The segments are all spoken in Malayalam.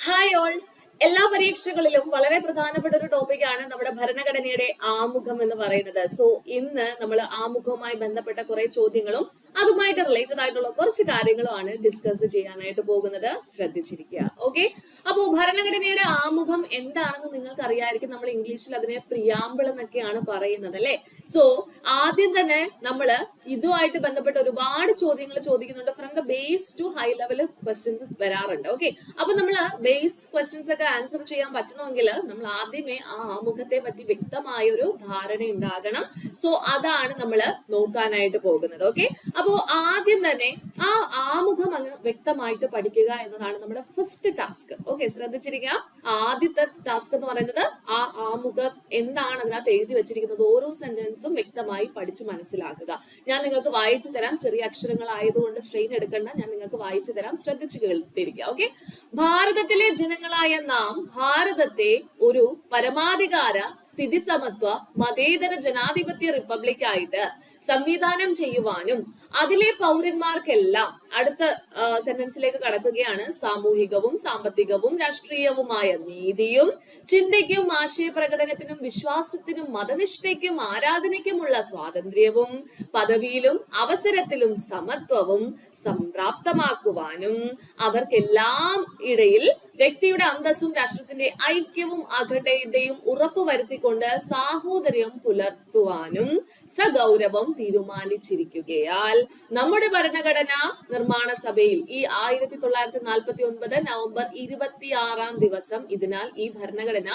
Hi all. എല്ലാ പരീക്ഷകളിലും വളരെ പ്രധാനപ്പെട്ട ഒരു ടോപ്പിക്കാണ് നമ്മുടെ ഭരണഘടനയുടെ ആമുഖം എന്ന് പറയുന്നത്. സോ ഇന്ന് നമ്മൾ ആമുഖവുമായി ബന്ധപ്പെട്ട കുറെ ചോദ്യങ്ങളും അതുമായിട്ട് റിലേറ്റഡ് ആയിട്ടുള്ള കുറച്ച് കാര്യങ്ങളുമാണ് ഡിസ്കസ് ചെയ്യാനായിട്ട് പോകുന്നത്. ശ്രദ്ധിച്ചിരിക്കുക. ഓക്കെ, അപ്പോ ഭരണഘടനയുടെ ആമുഖം എന്താണെന്ന് നിങ്ങൾക്ക് അറിയാമായിരിക്കും. നമ്മൾ ഇംഗ്ലീഷിൽ അതിനെ പ്രിയാമ്പിൾ എന്നൊക്കെയാണ് പറയുന്നത്, അല്ലെ? സോ ആദ്യം തന്നെ നമ്മൾ ഇതുമായിട്ട് ബന്ധപ്പെട്ട ഒരുപാട് ചോദ്യങ്ങൾ ചോദിക്കുന്നുണ്ട്. From the base to high level questions വരാറുണ്ട്. ഓക്കെ, അപ്പൊ നമ്മൾ ബേസ് ക്വസ്റ്റ്യൻസ് ഒക്കെ ആൻസർ ചെയ്യാൻ പറ്റണമെങ്കിൽ നമ്മൾ ആദ്യമേ ആ ആമുഖത്തെ പറ്റി വ്യക്തമായ ഒരു ധാരണ ഉണ്ടാകണം. സോ അതാണ് നമ്മൾ നോക്കാനായിട്ട് പോകുന്നത്. ഓക്കെ, അപ്പോ ആദ്യം തന്നെ ആ ആമുഖം അങ്ങ് വ്യക്തമായിട്ട് പഠിക്കുക എന്നതാണ് നമ്മുടെ ഫസ്റ്റ് ടാസ്ക്. ഓക്കെ, ശ്രദ്ധിച്ചിരിക്കുക. ആദ്യത്തെ ടാസ്ക് എന്ന് പറയുന്നത് ആ ആമുഖം എന്താണ് അതിനകത്ത് എഴുതി വെച്ചിരിക്കുന്നത്, ഓരോ സെന്റൻസും വ്യക്തമായി പഠിച്ച് മനസ്സിലാക്കുക. ഞാൻ നിങ്ങൾക്ക് വായിച്ചു തരാം. ചെറിയ അക്ഷരങ്ങളായതുകൊണ്ട് സ്ട്രെയിൻ എടുക്കേണ്ട. ഞാൻ നിങ്ങൾക്ക് വായിച്ചു തരാം. ശ്രദ്ധിച്ചു കേട്ടിരിക്കുക. ഓക്കെ, ഭാരതത്തിലെ ജനങ്ങളായ നാം ഭാരതത്തെ ഒരു പരമാധികാര സ്ഥിതി സമത്വ മതേതര ജനാധിപത്യ റിപ്പബ്ലിക് ആയിട്ട് സംവിധാനം ചെയ്യുവാനും അതിലെ പൗരന്മാർക്കെല്ലാം, അടുത്ത സെന്റൻസിലേക്ക് കടക്കുകയാണ്, സാമൂഹികവും സാമ്പത്തികവും രാഷ്ട്രീയവുമായ നീതിയും ചിന്തയ്ക്കും ആശയപ്രകടനത്തിനും വിശ്വാസത്തിനും മതനിഷ്ഠയ്ക്കും ആരാധനയ്ക്കുമുള്ള സ്വാതന്ത്ര്യവും പദവിയിലും അവസരത്തിലും സമത്വവും സംപ്രാപ്തമാക്കുവാനും അവർക്കെല്ലാം ഇടയിൽ വ്യക്തിയുടെ അന്തസ്സും രാഷ്ട്രത്തിന്റെ ഐക്യവും അഖണ്ഡതയും ഉറപ്പുവരുത്തിക്കൊണ്ട് സാഹോദര്യം പുലർത്തുവാനും സഗൗരവം തീരുമാനിച്ചിരിക്കുകയാൽ നമ്മുടെ ഭരണഘടനാ നിർമ്മാണ സഭയിൽ ഈ 1949 നവംബർ 26 ദിവസം ഇതിനാൽ ഈ ഭരണഘടന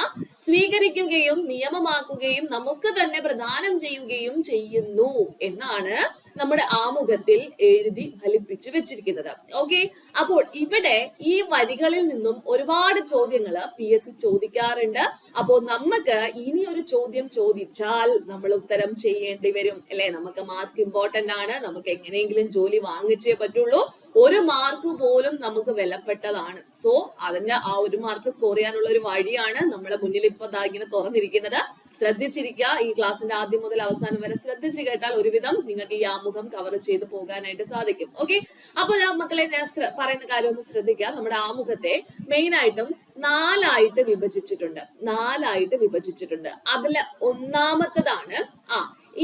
സ്വീകരിക്കുകയും നിയമമാക്കുകയും നമുക്ക് തന്നെ പ്രദാനം ചെയ്യുകയും ചെയ്യുന്നു എന്നാണ് നമ്മുടെ ആമുഖത്തിൽ എഴുതി ഫലിപ്പിച്ചു വെച്ചിരിക്കുന്നത്. ഓക്കെ, അപ്പോൾ ഇവിടെ ഈ വരികളിൽ നിന്നും ഒരുപാട് ചോദ്യങ്ങൾ PSC ചോദിക്കാറുണ്ട്. അപ്പോ നമുക്ക് ഇനി ഒരു ചോദ്യം ചോദിച്ചാൽ നമ്മൾ ഉത്തരം ചെയ്യേണ്ടി വരും, അല്ലെ? നമുക്ക് മാർക്ക് ഇമ്പോർട്ടന്റ് ആണ്. നമുക്ക് എങ്ങനെയെങ്കിലും ജോലി വാങ്ങിച്ചേ പറ്റുള്ളൂ. ഒരു മാർക്ക് പോലും നമുക്ക് വിലപ്പെട്ടതാണ്. സോ അതിന്റെ ആ ഒരു മാർക്ക് സ്കോർ ചെയ്യാനുള്ള ഒരു വഴിയാണ് നമ്മളെ മുന്നിൽ ഇപ്പൊ ഇങ്ങനെ തുറന്നിരിക്കുന്നത്. ശ്രദ്ധിച്ചിരിക്കുക. ഈ ക്ലാസ്സിന്റെ ആദ്യം മുതൽ അവസാനം വരെ ശ്രദ്ധിച്ചു കേട്ടാൽ ഒരുവിധം നിങ്ങൾക്ക് ഈ ആമുഖം കവർ ചെയ്ത് പോകാനായിട്ട് സാധിക്കും. ഓക്കെ, അപ്പൊ മക്കളെ ഞാൻ പറയുന്ന കാര്യം ഒന്ന് ശ്രദ്ധിക്കുക. നമ്മുടെ ആമുഖത്തെ മെയിൻ ആയിട്ടും നാലായിട്ട് വിഭജിച്ചിട്ടുണ്ട്. അതില് ഒന്നാമത്തതാണ്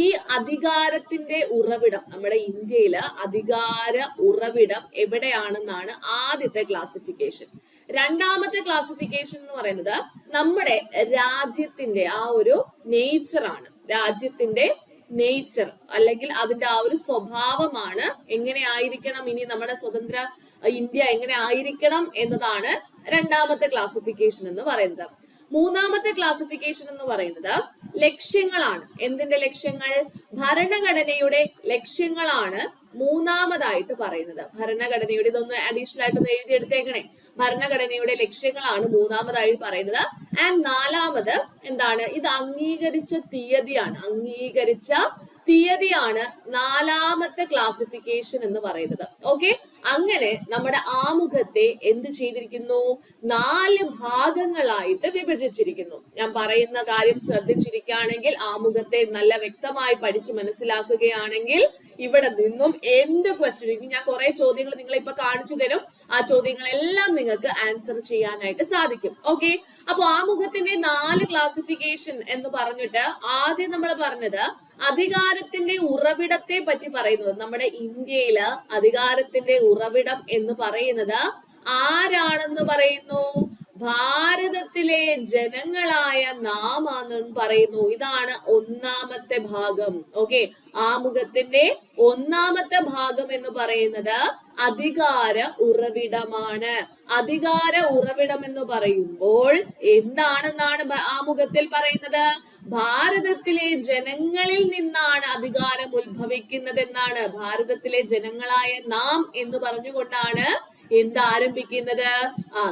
ഈ അധികാരത്തിന്റെ ഉറവിടം. നമ്മുടെ ഇന്ത്യയില് അധികാര ഉറവിടം എവിടെയാണെന്നാണ് ആദ്യത്തെ ക്ലാസിഫിക്കേഷൻ. രണ്ടാമത്തെ ക്ലാസിഫിക്കേഷൻ എന്ന് പറയുന്നത് നമ്മുടെ രാജ്യത്തിന്റെ ആ ഒരു നേച്ചർ ആണ്. രാജ്യത്തിന്റെ നേച്ചർ അല്ലെങ്കിൽ അതിന്റെ ആ ഒരു സ്വഭാവമാണ്. എങ്ങനെ ആയിരിക്കണം ഇനി നമ്മുടെ സ്വതന്ത്ര ഇന്ത്യ എങ്ങനെ ആയിരിക്കണം എന്നതാണ് രണ്ടാമത്തെ ക്ലാസിഫിക്കേഷൻ എന്ന് പറയുന്നത്. മൂന്നാമത്തെ ക്ലാസിഫിക്കേഷൻ എന്ന് പറയുന്നത് ലക്ഷ്യങ്ങളാണ്. എന്തിന്റെ ലക്ഷ്യങ്ങൾ? ഭരണഘടനയുടെ ലക്ഷ്യങ്ങളാണ് മൂന്നാമതായിട്ട് പറയുന്നത്. ഭരണഘടനയുടെ, ഇതൊന്ന് അഡീഷണൽ ആയിട്ടൊന്ന് എഴുതിയെടുത്തേക്കണേ. ഭരണഘടനയുടെ ലക്ഷ്യങ്ങളാണ് മൂന്നാമതായി പറയുന്നത്. ആൻഡ് നാലാമത് എന്താണ്? ഇത് അംഗീകരിച്ച തീയതിയാണ് നാലാമത്തെ ക്ലാസിഫിക്കേഷൻ എന്ന് പറയുന്നത്. ഓക്കെ, അങ്ങനെ നമ്മുടെ ആമുഖത്തെ എന്ത് ചെയ്തിരിക്കുന്നു? 4 ഭാഗങ്ങളായിട്ട് വിഭജിച്ചിരിക്കുന്നു. ഞാൻ പറയുന്ന കാര്യം ശ്രദ്ധിച്ചിരിക്കുകയാണെങ്കിൽ, ആമുഖത്തെ നല്ല വ്യക്തമായി പഠിച്ച് മനസ്സിലാക്കുകയാണെങ്കിൽ ഇവിടെ നിന്നും എന്ത് ക്വസ്റ്റ്യൻ, ഞാൻ കുറെ ചോദ്യങ്ങൾ നിങ്ങളെ ഇപ്പൊ കാണിച്ചു തരും. ആ ചോദ്യങ്ങളെല്ലാം നിങ്ങൾക്ക് ആൻസർ ചെയ്യാനായിട്ട് സാധിക്കും. ഓക്കെ, അപ്പൊ ആമുഖത്തിന്റെ 4 ക്ലാസിഫിക്കേഷൻ എന്ന് പറഞ്ഞിട്ട് ആദ്യം നമ്മൾ പറഞ്ഞത് അധികാരത്തിന്റെ ഉറവിടത്തെ പറ്റി പറയുന്നത്. നമ്മുടെ ഇന്ത്യയില് അധികാരത്തിന്റെ ഉറവിടം എന്ന് പറയുന്നത് ആരാണെന്ന് പറയുന്നു? ഭാരതത്തിലെ ജനങ്ങളായ നാം ആണെന്ന് പറയുന്നു. ഇതാണ് ഒന്നാമത്തെ ഭാഗം. ഓക്കെ, ആമുഖത്തിന്റെ ഒന്നാമത്തെ ഭാഗം എന്ന് പറയുന്നത് അധികാര ഉറവിടമാണ്. അധികാര ഉറവിടം എന്ന് പറയുമ്പോൾ എന്താണെന്നാണ് ആമുഖത്തിൽ പറയുന്നത്? ഭാരതത്തിലെ ജനങ്ങളിൽ നിന്നാണ് അധികാരം ഉത്ഭവിക്കുന്നത് എന്നാണ്. ഭാരതത്തിലെ ജനങ്ങളായ നാം എന്ന് പറഞ്ഞുകൊണ്ടാണ് ആരംഭിക്കുന്നത്?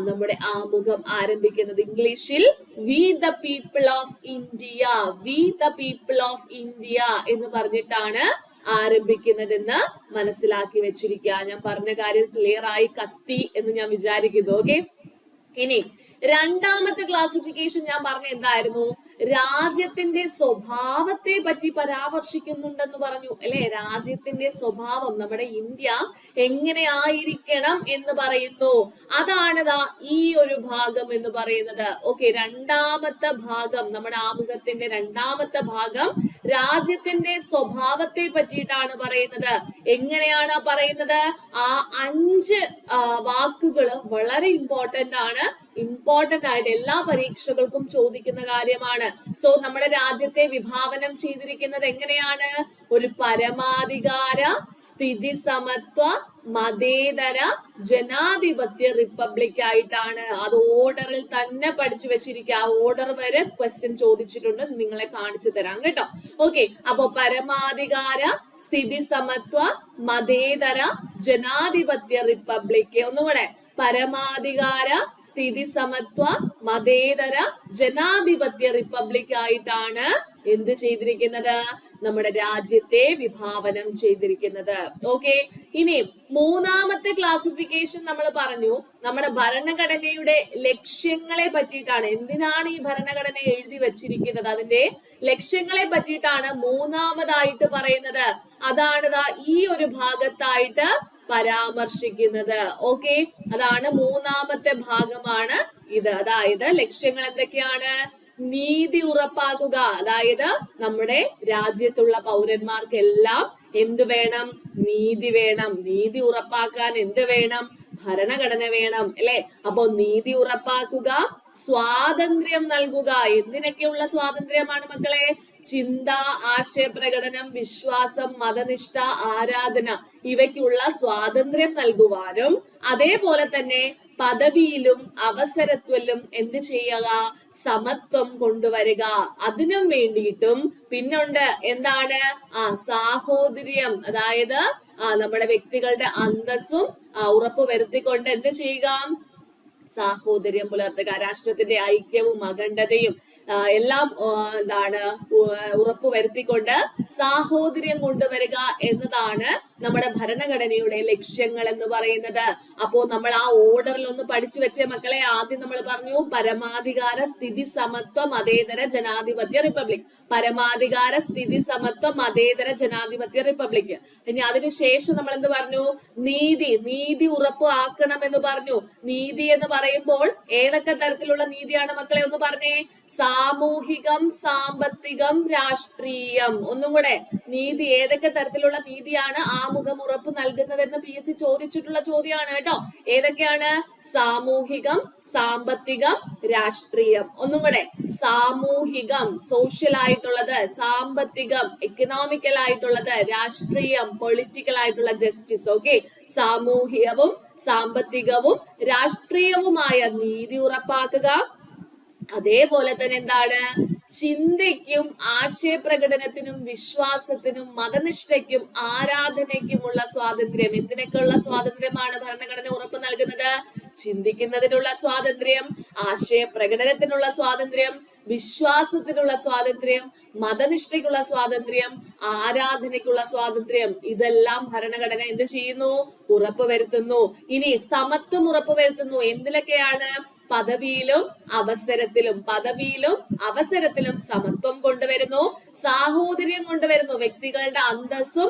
നമ്മുടെ ആമുഖം ആരംഭിക്കുന്നത്. ഇംഗ്ലീഷിൽ V the people of India എന്ന് പറഞ്ഞിട്ടാണ് ആരംഭിക്കുന്നതെന്ന് മനസ്സിലാക്കി വെച്ചിരിക്കുക. ഞാൻ പറഞ്ഞ കാര്യം ക്ലിയർ ആയി കത്തി എന്ന് ഞാൻ വിചാരിക്കുന്നു. ഓക്കെ, ഇനി രണ്ടാമത്തെ ക്ലാസിഫിക്കേഷൻ ഞാൻ പറഞ്ഞ എന്തായിരുന്നു? രാജ്യത്തിന്റെ സ്വഭാവത്തെ പറ്റി പരാമർശിക്കുന്നുണ്ടെന്ന് പറഞ്ഞു അല്ലെ. രാജ്യത്തിന്റെ സ്വഭാവം, നമ്മുടെ ഇന്ത്യ എങ്ങനെ ആയിരിക്കണം എന്ന് പറയുന്നു. അതാണ് ഈ ഒരു ഭാഗം എന്ന് പറയുന്നത്. ഓക്കെ, രണ്ടാമത്തെ ഭാഗം, നമ്മുടെ ആമുഖത്തിന്റെ രണ്ടാമത്തെ ഭാഗം രാജ്യത്തിന്റെ സ്വഭാവത്തെ പറ്റിയിട്ടാണ് പറയുന്നത്. എങ്ങനെയാണ് പറയുന്നത്? ആ 5 വാക്കുകൾ വളരെ ഇമ്പോർട്ടന്റ് ആണ്. ഇമ്പോർട്ടന്റ് ആയിട്ട് എല്ലാ പരീക്ഷകൾക്കും ചോദിക്കുന്ന കാര്യമാണ്. സോ നമ്മുടെ രാജ്യത്തെ വിഭാവനം ചെയ്തിരിക്കുന്നത് എങ്ങനെയാണ്? ഒരു പരമാധികാര, സ്ഥിതി സമത്വ, മതേതര ജനാധിപത്യ റിപ്പബ്ലിക് ആയിട്ടാണ്. അത് ഓർഡറിൽ തന്നെ പഠിച്ചു വെച്ചിരിക്കുക. ആ ഓർഡർ വരെ ക്വസ്റ്റ്യൻ ചോദിച്ചിട്ടുണ്ട്, നിങ്ങളെ കാണിച്ചു തരാം കേട്ടോ. ഓക്കെ, അപ്പൊ പരമാധികാര, സ്ഥിതി സമത്വ, മതേതര ജനാധിപത്യ റിപ്പബ്ലിക്. ഒന്നുകൂടെ, പരമാധികാര, സ്ഥിതി സമത്വ, മതേതര ജനാധിപത്യ റിപ്പബ്ലിക് ആയിട്ടാണ് എന്ത് ചെയ്തിരിക്കുന്നത്? നമ്മുടെ രാജ്യത്തെ വിഭാവനം ചെയ്തിരിക്കുന്നത്. ഓക്കെ, ഇനി മൂന്നാമത്തെ ക്ലാസിഫിക്കേഷൻ നമ്മൾ പറഞ്ഞു, നമ്മുടെ ഭരണഘടനയുടെ ലക്ഷ്യങ്ങളെ പറ്റിയിട്ടാണ്. എന്തിനാണ് ഈ ഭരണഘടന എഴുതി വച്ചിരിക്കുന്നത്, അതിന്റെ ലക്ഷ്യങ്ങളെ പറ്റിയിട്ടാണ് മൂന്നാമതായിട്ട് പറയുന്നത്. അതാണ് ഈ ഒരു ഭാഗത്തായിട്ട് പരാമർശിക്കുന്നത്. ഓക്കെ, അതാണ് മൂന്നാമത്തെ ഭാഗമാണ് ഇത്. അതായത് ലക്ഷ്യങ്ങൾ എന്തൊക്കെയാണ്? നീതി ഉറപ്പാക്കുക. അതായത് നമ്മുടെ രാജ്യത്തുള്ള പൗരന്മാർക്കെല്ലാം എന്ത് വേണം? നീതി വേണം. നീതി ഉറപ്പാക്കാൻ എന്ത് വേണം? ഭരണഘടന വേണം അല്ലെ. അപ്പോ നീതി ഉറപ്പാക്കുക, സ്വാതന്ത്ര്യം നൽകുക. എന്തിനൊക്കെയുള്ള സ്വാതന്ത്ര്യമാണ് മക്കളെ? ചിന്ത, ആശയപ്രകടനം, വിശ്വാസം, മതനിഷ്ഠ, ആരാധന ഇവയ്ക്കുള്ള സ്വാതന്ത്ര്യം നൽകുവാനും അതേപോലെ തന്നെ പദവിയിലും അവസരത്തിലും എന്ത് ചെയ്യുക? സമത്വം കൊണ്ടുവരിക. അതിനും വേണ്ടിയിട്ടും പിന്നുണ്ട് എന്താണ്? സാഹോദര്യം. അതായത് നമ്മുടെ വ്യക്തികളുടെ അന്തസ്സും ഉറപ്പുവരുത്തിക്കൊണ്ട് എന്ത് ചെയ്യുക? സാഹോദര്യം പുലർത്തുക. രാഷ്ട്രത്തിന്റെ ഐക്യവും അഖണ്ഡതയും എല്ലാം ഉറപ്പുവരുത്തിക്കൊണ്ട് സാഹോദര്യം കൊണ്ടുവരിക എന്നതാണ് നമ്മുടെ ഭരണഘടനയുടെ ലക്ഷ്യങ്ങൾ എന്ന് പറയുന്നത്. അപ്പോ നമ്മൾ ആ ഓർഡറിൽ ഒന്ന് പഠിച്ചു വെച്ചേ മക്കളെ. ആദ്യം നമ്മൾ പറഞ്ഞു പരമാധികാര, സ്ഥിതി സമത്വ, മതേതര ജനാധിപത്യ റിപ്പബ്ലിക്. പരമാധികാര, സ്ഥിതി സമത്വ, മതേതര ജനാധിപത്യ റിപ്പബ്ലിക്. ഇനി അതിനുശേഷം നമ്മൾ എന്ത് പറഞ്ഞു? നീതി ഉറപ്പ് ആക്കണം എന്ന് പറഞ്ഞു. നീതി എന്ന് പറയുമ്പോൾ ഏതൊക്കെ തരത്തിലുള്ള നീതിയാണ് മക്കളെ? ഒന്ന് പറഞ്ഞേ. സാമൂഹികം, സാമ്പത്തികം, രാഷ്ട്രീയം. ഒന്നും കൂടെ, നീതി ഏതൊക്കെ തരത്തിലുള്ള നീതിയാണ് ആമുഖം ഉറപ്പ് നൽകുന്നതെന്ന് PSC ചോദിച്ചിട്ടുള്ള ചോദ്യമാണ് കേട്ടോ. ഏതൊക്കെയാണ്? സാമൂഹികം, സാമ്പത്തികം, രാഷ്ട്രീയം. ഒന്നും കൂടെ, സാമൂഹികം സോഷ്യൽ ആയിട്ടുള്ളത്, സാമ്പത്തികം എക്കണോമിക്കൽ ആയിട്ടുള്ളത്, രാഷ്ട്രീയം പൊളിറ്റിക്കൽ ആയിട്ടുള്ള ജസ്റ്റിസ്. ഓക്കെ, സാമൂഹികവും സാമ്പത്തികവും രാഷ്ട്രീയവുമായ നീതി ഉറപ്പാക്കുക. അതേപോലെ തന്നെ എന്താണ്? ചിന്തയ്ക്കും ആശയപ്രകടനത്തിനും വിശ്വാസത്തിനും മതനിഷ്ഠയ്ക്കും ആരാധനയ്ക്കുമുള്ള സ്വാതന്ത്ര്യം. എന്തിനൊക്കെയുള്ള സ്വാതന്ത്ര്യമാണ് ഭരണഘടന ഉറപ്പ് നൽകുന്നത്? ചിന്തിക്കുന്നതിനുള്ള സ്വാതന്ത്ര്യം, ആശയപ്രകടനത്തിനുള്ള സ്വാതന്ത്ര്യം, വിശ്വാസത്തിനുള്ള സ്വാതന്ത്ര്യം, മതനിഷ്ഠയ്ക്കുള്ള സ്വാതന്ത്ര്യം, ആരാധനയ്ക്കുള്ള സ്വാതന്ത്ര്യം. ഇതെല്ലാം ഭരണഘടന എന്ത് ചെയ്യുന്നു? ഉറപ്പുവരുത്തുന്നു. ഇനി സമത്വം ഉറപ്പുവരുത്തുന്നു. എന്തിലൊക്കെയാണ്? പദവിയിലും അവസരത്തിലും സമത്വം കൊണ്ടുവരുന്നു, സാഹോദര്യം കൊണ്ടുവരുന്നു. വ്യക്തികളുടെ അന്തസ്സും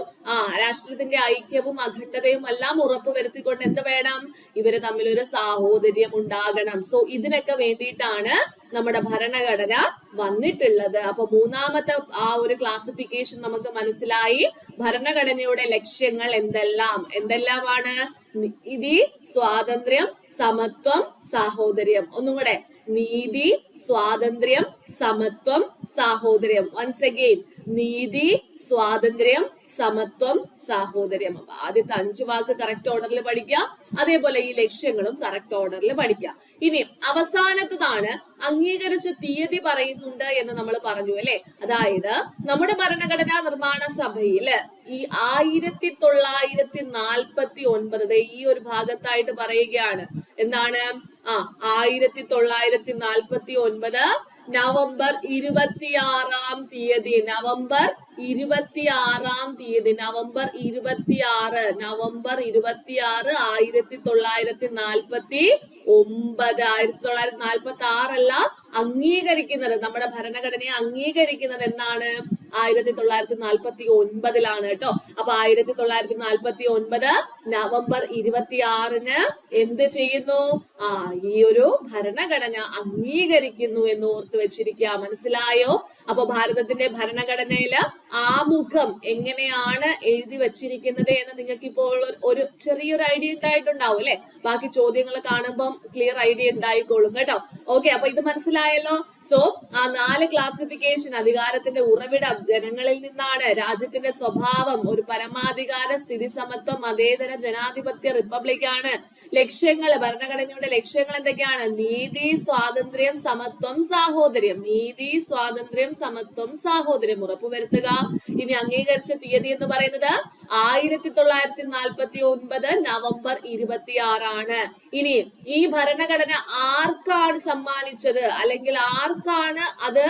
രാഷ്ട്രത്തിന്റെ ഐക്യവും അഖണ്ഡതയും എല്ലാം ഉറപ്പുവരുത്തിക്കൊണ്ട് എന്ത് വേണം? ഇവര് തമ്മിൽ ഒരു സാഹോദര്യം ഉണ്ടാകണം. സോ ഇതിനൊക്കെ വേണ്ടിയിട്ടാണ് നമ്മുടെ ഭരണഘടന വന്നിട്ടുള്ളത്. അപ്പൊ മൂന്നാമത്തെ ഒരു ക്ലാസിഫിക്കേഷൻ നമുക്ക് മനസ്സിലായി. ഭരണഘടനയുടെ ലക്ഷ്യങ്ങൾ എന്തെല്ലാമാണ്? നീതി, സ്വാതന്ത്ര്യം, സമത്വം, സാഹോദര്യം. ഒന്നും കൂടെ, നീതി, സ്വാതന്ത്ര്യം, സമത്വം, സാഹോദര്യം. വൺസ് അഗെയിൻ, നീതി, സ്വാതന്ത്ര്യം, സമത്വം, സാഹോദര്യം. അപ്പൊ ആദ്യത്തെ 5 വാക്ക് കറക്റ്റ് ഓർഡറിൽ പഠിക്കുക. അതേപോലെ ഈ ലക്ഷ്യങ്ങളും കറക്റ്റ് ഓർഡറിൽ പഠിക്കുക. ഇനി അവസാനത്തതാണ് അംഗീകരിച്ച തീയതി പറയുന്നുണ്ട് എന്ന് നമ്മൾ പറഞ്ഞു അല്ലെ. അതായത് നമ്മുടെ ഭരണഘടനാ നിർമ്മാണ സഭയില് ഈ 1949 ഈ ഒരു ഭാഗത്തായിട്ട് പറയുകയാണ്. എന്താണ്? 1949 നവംബർ 26-ാം തീയതി. നവംബർ 26-ാം തീയതി. നവംബർ 26 1946 1946 അല്ല, അംഗീകരിക്കുന്നത്, നമ്മുടെ ഭരണഘടനയെ അംഗീകരിക്കുന്നത് എന്നാണ്? 1949 കേട്ടോ. അപ്പൊ 1949 നവംബർ 26 എന്ത് ചെയ്യുന്നു? ഈ ഒരു ഭരണഘടന അംഗീകരിക്കുന്നു എന്ന് ഓർത്ത് വെച്ചിരിക്കുക. മനസ്സിലായോ? അപ്പൊ ഭാരതത്തിന്റെ ഭരണഘടനയില് ആമുഖം എങ്ങനെയാണ് എഴുതി വച്ചിരിക്കുന്നത് എന്ന് നിങ്ങൾക്ക് ഇപ്പോൾ ഒരു ചെറിയൊരു ഐഡിയ ഉണ്ടായിട്ടുണ്ടാവും അല്ലെ? ബാക്കി ചോദ്യങ്ങൾ കാണുമ്പം ക്ലിയർ ഐഡിയ ഉണ്ടായിക്കോളും കേട്ടോ. ഓക്കെ, അപ്പൊ ഇത് മനസ്സിലായല്ലോ. സോ ആ 4 ക്ലാസിഫിക്കേഷൻ, അധികാരത്തിന്റെ ഉറവിടം, ജനങ്ങളിൽ നിന്നാണ്, രാജ്യത്തിന്റെ സ്വഭാവം, ഒരു പരമാധികാര, സ്ഥിതി സമത്വം, മതേതര ജനാധിപത്യ റിപ്പബ്ലിക് ആണ്, ലക്ഷ്യങ്ങൾ, ഭരണഘടനയുടെ ലക്ഷ്യങ്ങൾ എന്തൊക്കെയാണ്? നീതി, സ്വാതന്ത്ര്യം, സമത്വം, സാഹോദര്യം. നീതി, സ്വാതന്ത്ര്യം, സമത്വം, സാഹോദര്യം ഉറപ്പുവരുത്തുക. ഇനി അംഗീകരിച്ച തീയതി എന്ന് പറയുന്നത് 1949 നവംബർ 26 ഇനി ഈ ഭരണഘടന ആർക്കാണ് സമ്മാനിച്ചത്, അല്ലെങ്കിൽ ആർക്കാണ് അത്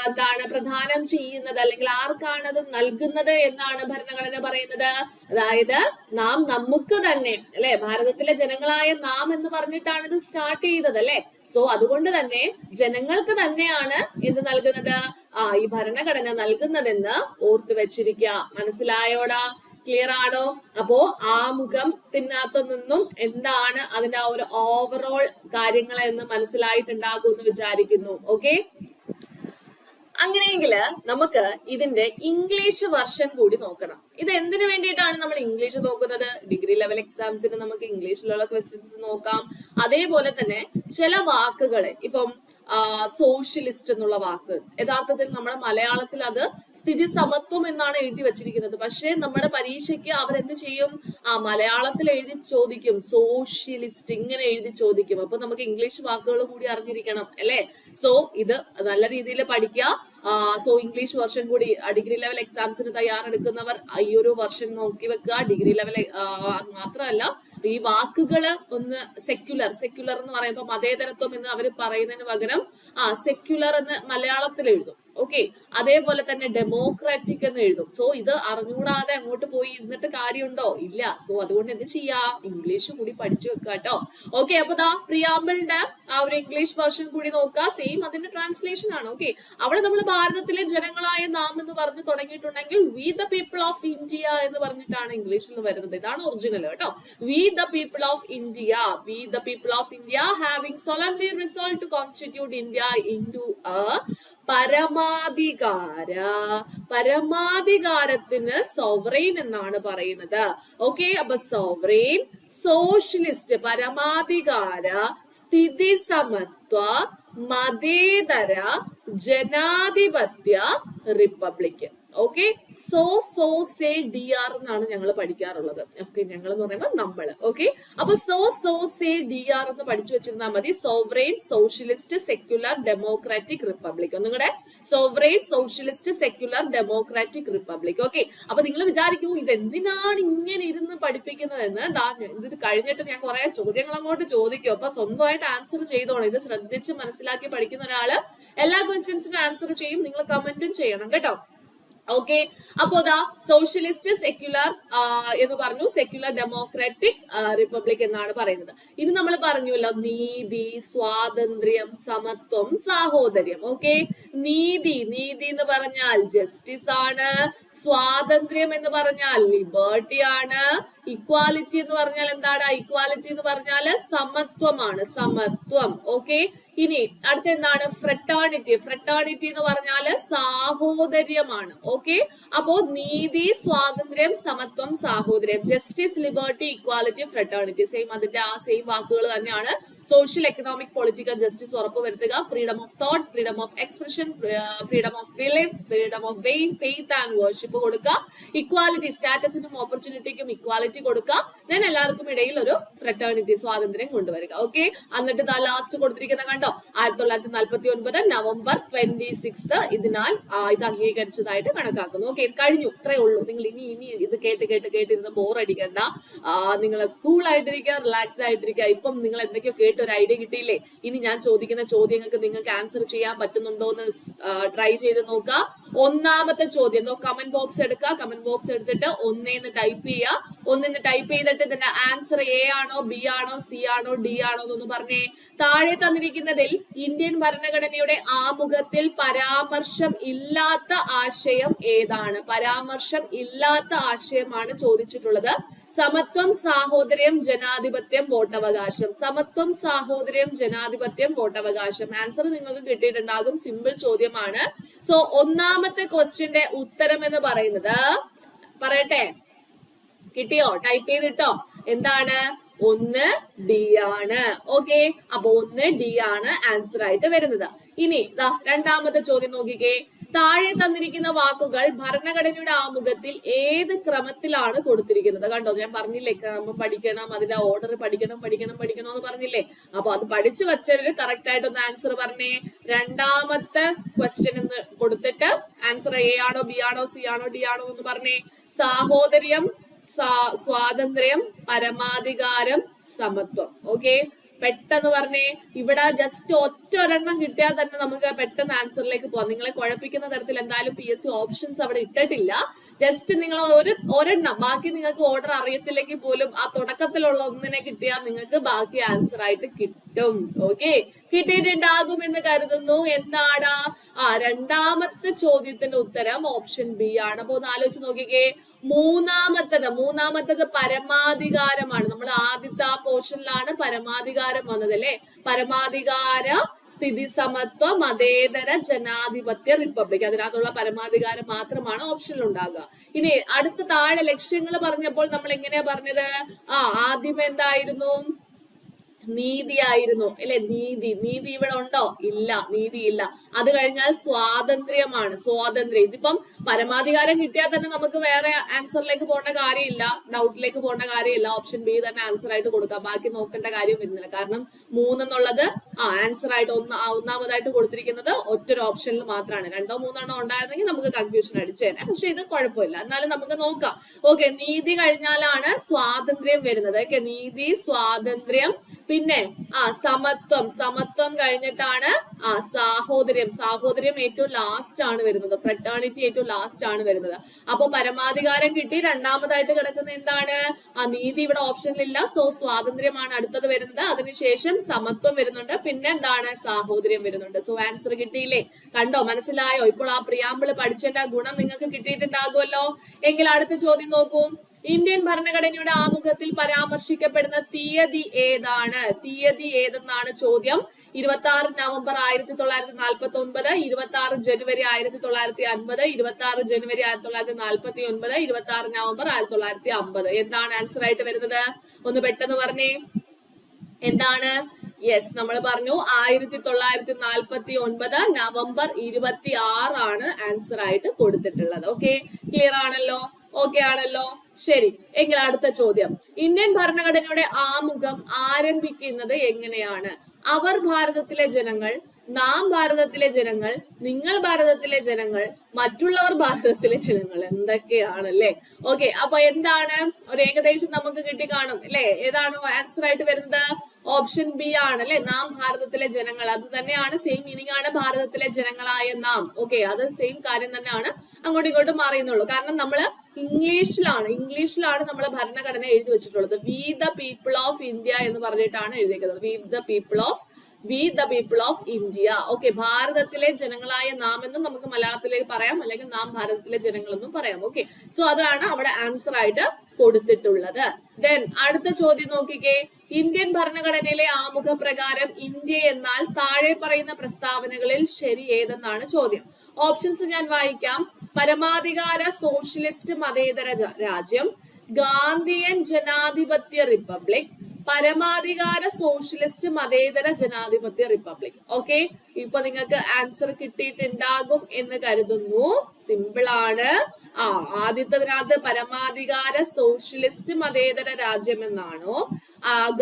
എന്താണ് പ്രദാനം ചെയ്യുന്നത്, അല്ലെങ്കിൽ ആർക്കാണ് അത് നൽകുന്നത് എന്നാണ് ഭരണഘടന പറയുന്നത്? അതായത് നാം നമുക്ക് തന്നെ അല്ലെ, ഭാരതത്തിലെ ജനങ്ങളായ നാം എന്ന് പറഞ്ഞിട്ടാണ് ഇത് സ്റ്റാർട്ട് ചെയ്തത് അല്ലെ. സോ അതുകൊണ്ട് തന്നെ ജനങ്ങൾക്ക് തന്നെയാണ് എന്ത് നൽകുന്നത്? ഈ ഭരണഘടന നൽകുന്നതെന്ന് ഓർത്തു വെച്ചിരിക്കുക. മനസ്സിലായോടാ? ക്ലിയർ ആണോ? അപ്പോ ആമുഖത്തിനകത്ത് നിന്നും എന്താണ് അതിന്റെ ആ ഒരു ഓവറോൾ കാര്യങ്ങൾ എന്ന് മനസ്സിലായിട്ടുണ്ടാകും എന്ന് വിചാരിക്കുന്നു. ഓക്കെ, അങ്ങനെയെങ്കിൽ നമുക്ക് ഇതിന്റെ ഇംഗ്ലീഷ് വെർഷൻ കൂടി നോക്കണം. ഇത് എന്തിനു വേണ്ടിയിട്ടാണ് നമ്മൾ ഇംഗ്ലീഷ് നോക്കുന്നത്? ഡിഗ്രി ലെവൽ എക്സാംസിന് നമുക്ക് ഇംഗ്ലീഷിലുള്ള ക്വസ്റ്റ്യൻസ് നോക്കാം. അതേപോലെ തന്നെ ചില വാക്കുകളെ, ഇപ്പം സോഷ്യലിസ്റ്റ് എന്നുള്ള വാക്ക് യഥാർത്ഥത്തിൽ നമ്മുടെ മലയാളത്തിൽ അത് സ്ഥിതി സമത്വം എന്നാണ് എഴുതി വെച്ചിരിക്കുന്നത്. പക്ഷെ നമ്മുടെ പരീക്ഷയ്ക്ക് അവരെന്ത് ചെയ്യും? മലയാളത്തിൽ എഴുതി ചോദിക്കും, സോഷ്യലിസ്റ്റ് ഇങ്ങനെ എഴുതി ചോദിക്കും. അപ്പൊ നമുക്ക് ഇംഗ്ലീഷ് വാക്കുകൾ കൂടി അറിഞ്ഞിരിക്കണം അല്ലെ. സോ ഇത് നല്ല രീതിയിൽ പഠിക്കുക. സോ ഇംഗ്ലീഷ് വെർഷൻ കൂടി ഡിഗ്രി ലെവൽ എക്സാംസിന് തയ്യാറെടുക്കുന്നവർ ഈ ഒരു വെർഷൻ നോക്കി വെക്കുക. ഡിഗ്രി ലെവൽ മാത്രമല്ല, ഈ വാക്കുകള് ഒന്ന് സെക്യുലർ എന്ന് പറയുമ്പോൾ മതേതരത്വം എന്ന് അവർ പറയുന്നതിന് പകരം സെക്യുലർ എന്ന് മലയാളത്തിൽ എഴുതും. ഓക്കെ, അതേപോലെ തന്നെ ഡെമോക്രാറ്റിക് എന്ന് എഴുതും. സോ ഇത് അറിഞ്ഞുകൂടാതെ അങ്ങോട്ട് പോയി ഇരുന്നിട്ട് കാര്യമുണ്ടോ? ഇല്ല. സോ അതുകൊണ്ട് എന്ത് ചെയ്യാ? ഇംഗ്ലീഷ് കൂടി പഠിച്ചു വെക്കുക കേട്ടോ. ഓക്കെ, അപ്പൊ പ്രിയാമ്പിളിന്റെ ആ ഒരു ഇംഗ്ലീഷ് വെർഷൻ കൂടി നോക്കുക. സെയിം അതിന്റെ ട്രാൻസ്ലേഷൻ ആണ്. ഓക്കെ, അവിടെ നമ്മൾ ഭാരതത്തിലെ ജനങ്ങളായ നാം എന്ന് പറഞ്ഞു തുടങ്ങിയിട്ടുണ്ടെങ്കിൽ we the people of India എന്ന് പറഞ്ഞിട്ടാണ് ഇംഗ്ലീഷിൽ വരുന്നത്. ഇതാണ് ഒറിജിനൽ കേട്ടോ. We the people of India, we the people of India having solemnly resolved to constitute India into a പരമാധികാരത്തിന് സോവറൈൻ എന്നാണ് പറയുന്നത്. ഓക്കെ, അപ്പൊ സോവറൈൻ, സോഷ്യലിസ്റ്റ് പരമാധികാര, സ്ഥിതി സമത്വ, മതേതര ജനാധിപത്യ റിപ്പബ്ലിക്. ഓക്കെ, സേ ഡി ആർ എന്നാണ് ഞങ്ങൾ പഠിക്കാറുള്ളത്. ഓക്കെ, ഞങ്ങൾ എന്ന് പറയുമ്പോൾ നമ്മള്. ഓക്കെ, അപ്പൊ സേ ഡി ആർ എന്ന് പഠിച്ചു വെച്ചിരുന്നാൽ മതി. Sovereign, socialist, secular, democratic republic. ഒന്നുകൂടെ, sovereign, socialist, secular, democratic republic. Okay, അപ്പൊ നിങ്ങൾ വിചാരിക്കൂ ഇത് എന്തിനാണ് ഇങ്ങനെ ഇരുന്ന് പഠിപ്പിക്കുന്നതെന്ന്. ഇത് കഴിഞ്ഞിട്ട് ഞാൻ കുറെ ചോദ്യങ്ങൾ അങ്ങോട്ട് ചോദിക്കും. അപ്പൊ സ്വന്തമായിട്ട് ആൻസർ ചെയ്തോണം. ഇത് ശ്രദ്ധിച്ച് മനസ്സിലാക്കി പഠിക്കുന്ന ഒരാള് എല്ലാ ക്വസ്റ്റ്യൻസിനും ആൻസർ ചെയ്യും. നിങ്ങൾ കമന്റും ചെയ്യണം കേട്ടോ. ഓക്കെ, അപ്പോ സോഷ്യലിസ്റ്റ്, സെക്യുലർ എന്ന് പറഞ്ഞു, സെക്യുലർ, ഡെമോക്രാറ്റിക് റിപ്പബ്ലിക് എന്നാണ് പറയുന്നത്. ഇത് നമ്മൾ പറഞ്ഞല്ലോ, നീതി, സ്വാതന്ത്ര്യം, സമത്വം, സാഹോദര്യം. ഓക്കെ, നീതി എന്ന് പറഞ്ഞാൽ ജസ്റ്റിസ് ആണ്. സ്വാതന്ത്ര്യം എന്ന് പറഞ്ഞാൽ ലിബർട്ടി ആണ്. ഇക്വാലിറ്റി എന്ന് പറഞ്ഞാൽ എന്താണ്? ഇക്വാലിറ്റി എന്ന് പറഞ്ഞാൽ സമത്വമാണ്, സമത്വം. ഓക്കെ, ഇനി അടുത്ത എന്താണ്? ഫ്രട്ടേണിറ്റി എന്ന് പറഞ്ഞാല് സാഹോദര്യമാണ്. ഓക്കെ, അപ്പോ നീതി, സ്വാതന്ത്ര്യം, സമത്വം, സാഹോദര്യം, justice, liberty, equality, fraternity. Same അതിന്റെ ആ സെയിം വാക്കുകൾ തന്നെയാണ്. സോഷ്യൽ, എക്കണോമിക്, പൊളിറ്റിക്കൽ ജസ്റ്റിസ് ഉറപ്പുവരുത്തുക. Freedom of thought, freedom of expression, freedom of belief, freedom of faith and worship കൊടുക്കുക. ഇക്വാലിറ്റി, സ്റ്റാറ്റസിനും ഓപ്പർച്യൂണിറ്റിക്കും ഇക്വാലിറ്റി കൊടുക്കുക. ഞാൻ എല്ലാവർക്കും ഇടയിൽ ഒരു ഫ്രട്ടേണിറ്റി, സ്വാതന്ത്ര്യം കൊണ്ടുവരിക. ഓക്കെ, എന്നിട്ട് ലാസ്റ്റ് കൊടുത്തിരിക്കുന്ന കണ്ടോ, 1949 നവംബർ 26 ഇതിനാൽ ഇത് അംഗീകരിച്ചതായിട്ട് കണക്കാക്കുന്നു. ഓക്കെ, കഴിഞ്ഞു. ഇത്രേ ഉള്ളൂ. നിങ്ങൾ ഇനി ഇത് കേട്ടിരുന്ന് ബോറടിക്കണ്ട. നിങ്ങൾ കൂൾ ആയിട്ടിരിക്കുക, റിലാക്സ്ഡ് ആയിട്ടിരിക്കുക. ഇപ്പം നിങ്ങൾ എന്തൊക്കെയോ കേട്ട് ഒരു ഐഡിയ കിട്ടിയില്ലേ? ഇനി ഞാൻ ചോദിക്കുന്ന ചോദ്യങ്ങൾക്ക് നിങ്ങൾക്ക് ആൻസർ ചെയ്യാൻ പറ്റുന്നുണ്ടോ എന്ന് ട്രൈ ചെയ്ത് നോക്കുക. ഒന്നാമത്തെ ചോദ്യം കമന്റ് ബോക്സ് എടുക്കുക. കമന്റ് ബോക്സ് എടുത്തിട്ട് 1 ടൈപ്പ് ചെയ്യുക. ഒന്നിന്ന് ടൈപ്പ് ചെയ്തിട്ട് ഇതിന്റെ ആൻസർ എ ആണോ, ബി ആണോ, സി ആണോ, ഡി ആണോ എന്നൊന്ന് പറഞ്ഞേ. താഴെ തന്നിരിക്കുന്നതിൽ ഇന്ത്യൻ ഭരണഘടനയുടെ ആമുഖത്തിൽ പരാമർശം ഇല്ലാത്ത ആശയം ഏതാണ്? പരാമർശം ഇല്ലാത്ത ആശയമാണ് ചോദിച്ചിട്ടുള്ളത്. സമത്വം, സാഹോദര്യം, ജനാധിപത്യം, വോട്ടവകാശം. സമത്വം, സാഹോദര്യം, ജനാധിപത്യം, വോട്ടവകാശം. ആൻസർ നിങ്ങൾക്ക് കിട്ടിയിട്ടുണ്ടാകും. സിമ്പിൾ ചോദ്യമാണ്. സോ ഒന്നാമത്തെ ക്വസ്റ്റ്യന്റെ ഉത്തരം എന്ന് പറയുന്നത്, പറയട്ടെ, കിട്ടിയോ? ടൈപ്പ് ചെയ്തിട്ടോ. എന്താണ്? 1 ഡി ആണ്. ഓക്കെ, അപ്പൊ 1 ഡി ആണ് ആൻസർ ആയിട്ട് വരുന്നത്. ഇനി രണ്ടാമത്തെ ചോദ്യം നോക്കിക്കേ. താഴെ തന്നിരിക്കുന്ന വാക്കുകൾ ഭരണഘടനയുടെ ആമുഖത്തിൽ ഏത് ക്രമത്തിലാണ് കൊടുത്തിരിക്കുന്നത്? കണ്ടോ, ഞാൻ പറഞ്ഞില്ലേ ക്രമം പഠിക്കണം, അതിന്റെ ഓർഡർ പഠിക്കണം എന്ന് പറഞ്ഞില്ലേ? അപ്പൊ അത് പഠിച്ചു വെച്ചവര് കറക്റ്റ് ആയിട്ടൊന്ന് ആൻസർ പറഞ്ഞേ. രണ്ടാമത്തെ ക്വസ്റ്റ്യൻ എന്ന് കൊടുത്തിട്ട് ആൻസർ എ ആണോ, ബി ആണോ, സി ആണോ, ഡി ആണോ എന്ന് പറഞ്ഞേ. സാഹോദര്യം, സ്വാതന്ത്ര്യം, പരമാധികാരം, സമത്വം. ഓക്കെ, പെട്ടെന്ന് പറഞ്ഞേ. ഇവിടെ ജസ്റ്റ് ഒറ്റൊരെണ്ണം കിട്ടിയാൽ തന്നെ നമുക്ക് പെട്ടെന്ന് ആൻസറിലേക്ക് പോവാം. നിങ്ങളെ കുഴപ്പിക്കുന്ന തരത്തിൽ എന്തായാലും PSC ഓപ്ഷൻസ് അവിടെ ഇട്ടിട്ടില്ല. ജസ്റ്റ് നിങ്ങൾ ഒരെണ്ണം, ബാക്കി നിങ്ങൾക്ക് ഓർഡർ അറിയത്തില്ലെങ്കിൽ പോലും ആ തുടക്കത്തിലുള്ള ഒന്നിനെ കിട്ടിയാൽ നിങ്ങൾക്ക് ബാക്കി ആൻസർ ആയിട്ട് കിട്ടും. ഓക്കെ, കിട്ടിയിട്ടുണ്ടാകും എന്ന് കരുതുന്നു. എന്താണ്? രണ്ടാമത്തെ ചോദ്യത്തിന്റെ ഉത്തരം ഓപ്ഷൻ ബി ആണ്. അപ്പൊ ഒന്ന് ആലോചിച്ച് നോക്കിക്കേ. മൂന്നാമത്തത് പരമാധികാരമാണ്. നമ്മൾ ആദ്യത്തെ ആ പോർഷനിലാണ് പരമാധികാരം വന്നത് അല്ലെ. പരമാധികാര, സ്ഥിതി സമത്വ, മതേതര ജനാധിപത്യ റിപ്പബ്ലിക്. അതിനകത്തുള്ള പരമാധികാരം മാത്രമാണ് ഓപ്ഷനിൽ ഉണ്ടാകുക. ഇനി അടുത്ത താഴെ ലക്ഷ്യങ്ങൾ പറഞ്ഞപ്പോൾ നമ്മൾ എങ്ങനെയാ പറഞ്ഞത്? ആദ്യം എന്തായിരുന്നു? നീതിയായിരുന്നു അല്ലെ. നീതി ഇവിടെ ഉണ്ടോ? ഇല്ല, നീതിയില്ല. അത് കഴിഞ്ഞാൽ സ്വാതന്ത്ര്യമാണ്. സ്വാതന്ത്ര്യം. ഇതിപ്പം പരമാധികാരം കിട്ടിയാൽ തന്നെ നമുക്ക് വേറെ ആൻസറിലേക്ക് പോകേണ്ട കാര്യമില്ല, ഡൗട്ടിലേക്ക് പോകേണ്ട കാര്യമില്ല. ഓപ്ഷൻ ബി തന്നെ ആൻസർ ആയിട്ട് കൊടുക്കാം. ബാക്കി നോക്കേണ്ട കാര്യം വരുന്നില്ല. കാരണം 3 എന്നുള്ളത് ആൻസർ ആയിട്ട് ഒന്നാമതായിട്ട് കൊടുത്തിരിക്കുന്നത് ഒറ്റൊരു ഓപ്ഷനിൽ മാത്രമാണ്. 2ഓ 3 ഉണ്ടായിരുന്നെങ്കിൽ നമുക്ക് കൺഫ്യൂഷൻ അടിച്ചേനെ. പക്ഷെ ഇത് കുഴപ്പമില്ല. എന്നാലും നമുക്ക് നോക്കാം. ഓക്കെ, നീതി കഴിഞ്ഞാലാണ് സ്വാതന്ത്ര്യം വരുന്നത്. ഓക്കെ, നീതി, സ്വാതന്ത്ര്യം, പിന്നെ സമത്വം കഴിഞ്ഞിട്ടാണ് സാഹോദര്യം ഏറ്റവും ലാസ്റ്റ് ആണ് വരുന്നത്. ഫ്രട്ടേണിറ്റി ഏറ്റവും ലാസ്റ്റ് ആണ് വരുന്നത്. അപ്പൊ പരമാധികാരം കിട്ടി. രണ്ടാമതായിട്ട് കിടക്കുന്ന എന്താണ്? നീതി ഇവിടെ ഓപ്ഷനിലില്ല. സോ സ്വാതന്ത്ര്യമാണ് അടുത്തത് വരുന്നത്. അതിനുശേഷം സമത്വം വരുന്നുണ്ട്. പിന്നെ എന്താണ്? സാഹോദര്യം വരുന്നുണ്ട്. സോ ആൻസർ കിട്ടിയില്ലേ? കണ്ടോ, മനസ്സിലായോ? ഇപ്പോൾ ആ പ്രിയാമ്പിള് പഠിച്ചതിന്റെ ഗുണം നിങ്ങൾക്ക് കിട്ടിയിട്ടുണ്ടാകുമല്ലോ. എങ്കിൽ അടുത്ത ചോദ്യം നോക്കൂ. ഇന്ത്യൻ ഭരണഘടനയുടെ ആമുഖത്തിൽ പരാമർശിക്കപ്പെടുന്ന തീയതി ഏതാണ്? തീയതി ഏതെന്നാണ് ചോദ്യം. 26 നവംബർ 1949, 26 ജനുവരി 1950, 26 ജനുവരി 1949, 26 നവംബർ 1950. എന്താണ് ആൻസർ ആയിട്ട് വരുന്നത്? ഒന്ന് പെട്ടെന്ന് പറഞ്ഞേ. എന്താണ്? യെസ്, നമ്മൾ പറഞ്ഞു 1949 നവംബർ 26 ആണ് ആൻസർ ആയിട്ട് കൊടുത്തിട്ടുള്ളത്. ഓക്കെ, ക്ലിയർ ആണല്ലോ? ഓക്കെ ആണല്ലോ? ശരി, എങ്കിൽ അടുത്ത ചോദ്യം. ഇന്ത്യൻ ഭരണഘടനയുടെ ആമുഖം ആരംഭിക്കുന്നത് എങ്ങനെയാണ്? അവർ ഭാരതത്തിലെ ജനങ്ങൾ, നാം ഭാരതത്തിലെ ജനങ്ങൾ, നിങ്ങൾ ഭാരതത്തിലെ ജനങ്ങൾ, മറ്റുള്ളവർ ഭാരതത്തിലെ ജനങ്ങൾ. എന്തൊക്കെയാണല്ലേ? ഓക്കെ, അപ്പൊ എന്താണ്? ഒരു ഏകദേശം നമുക്ക് കിട്ടി കാണും അല്ലെ. ഏതാണ് ആൻസർ ആയിട്ട് വരുന്നത്? ഓപ്ഷൻ ബി ആണ് അല്ലെ. നാം ഭാരതത്തിലെ ജനങ്ങൾ. അത് തന്നെയാണ്, സെയിം മീനിങ് ആണ് ഭാരതത്തിലെ ജനങ്ങളായ നാം. ഓക്കെ, അത് സെയിം കാര്യം തന്നെയാണ്. അങ്ങോട്ടും ഇങ്ങോട്ടും മാറിയെന്നുള്ളൂ. കാരണം നമ്മള് ഇംഗ്ലീഷിലാണ് നമ്മളെ ഭരണഘടന എഴുതി വെച്ചിട്ടുള്ളത്. V the people of India എന്ന് പറഞ്ഞിട്ടാണ് എഴുതിയിരിക്കുന്നത്. V the people of India. Okay, ഭാരതത്തിലെ ജനങ്ങളായ നാം എന്നും നമുക്ക് മലയാളത്തിലേക്ക് പറയാം, അല്ലെങ്കിൽ നാം ഭാരതത്തിലെ ജനങ്ങൾ എന്നും പറയാം. ഓക്കെ, സോ അതാണ് അവിടെ ആൻസർ ആയിട്ട് കൊടുത്തിട്ടുള്ളത്. ദെൻ അടുത്ത ചോദ്യം നോക്കിക്കേ. ഇന്ത്യൻ ഭരണഘടനയിലെ ആമുഖ പ്രകാരം ഇന്ത്യ എന്നാൽ താഴെ പറയുന്ന പ്രസ്താവനകളിൽ ശരി ഏതെന്നാണ് ചോദ്യം. ഓപ്ഷൻസ് ഞാൻ വായിക്കാം. പരമാധികാര സോഷ്യലിസ്റ്റ് മതേതര രാജ്യം, ഗാന്ധിയൻ ജനാധിപത്യ റിപ്പബ്ലിക്, പരമാധികാര സോഷ്യലിസ്റ്റ് മതേതര ജനാധിപത്യ റിപ്പബ്ലിക്. ഓക്കെ, ഇപ്പൊ നിങ്ങൾക്ക് ആൻസർ കിട്ടിയിട്ടുണ്ടാകും എന്ന് കരുതുന്നു. സിമ്പിൾ ആണ്. ആദ്യത്തതിനകത്ത് പരമാധികാര സോഷ്യലിസ്റ്റ് മതേതര രാജ്യം എന്നാണോ,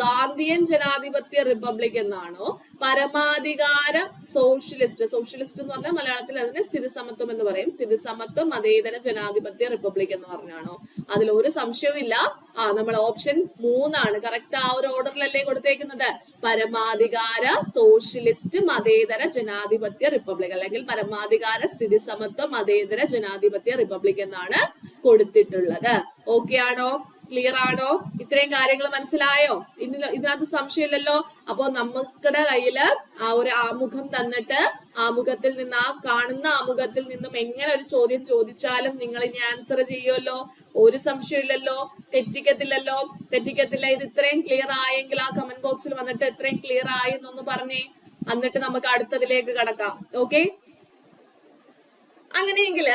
ഗാന്ധിയൻ ജനാധിപത്യ റിപ്പബ്ലിക് എന്നാണോ, പരമാധികാര സോഷ്യലിസ്റ്റ് എന്ന് പറഞ്ഞാൽ മലയാളത്തിൽ അതിന് സ്ഥിതിസമത്വം എന്ന് പറയും, സ്ഥിതിസമത്വം മതേതര ജനാധിപത്യ റിപ്പബ്ലിക് എന്ന് പറഞ്ഞാണോ? അതിൽ ഒരു സംശയവുമില്ല. നമ്മൾ ഓപ്ഷൻ 3 ആണ് കറക്റ്റ്. ആ ഒരു ഓർഡറിലല്ലേ കൊടുത്തേക്കുന്നത്. പരമാധികാര സോഷ്യലിസ്റ്റ് മതേതര ജനാധിപത്യ റിപ്പബ്ലിക്, അല്ലെങ്കിൽ പരമാധികാര സ്ഥിതിസമത്വ മതേതര ജനാധിപത്യ റിപ്പബ്ലിക് എന്നാണ് കൊടുത്തിട്ടുള്ളത്. ഓക്കെ ആണോ? ക്ലിയർ ആണോ? ഇത്രയും കാര്യങ്ങൾ മനസ്സിലായോ? ഇതിനകത്ത് സംശയമില്ലല്ലോ. അപ്പൊ നമുക്കുടെ കയ്യില് ആ ഒരു ആമുഖം തന്നിട്ട് ആമുഖത്തിൽ നിന്ന് ആ കാണുന്ന ആമുഖത്തിൽ നിന്നും എങ്ങനെ ഒരു ചോദ്യം ചോദിച്ചാലും നിങ്ങൾ ഇനി ആൻസർ ചെയ്യുമല്ലോ. ഒരു സംശയമില്ലല്ലോ, തെറ്റിക്കത്തില്ല. ഇത് ഇത്രയും ക്ലിയർ ആയെങ്കിൽ ആ കമന്റ് ബോക്സിൽ വന്നിട്ട് ഇത്രയും ക്ലിയർ ആയി എന്നൊന്ന് പറഞ്ഞേ, എന്നിട്ട് നമുക്ക് അടുത്തതിലേക്ക് കടക്കാം. ഓക്കെ, അങ്ങനെയെങ്കിൽ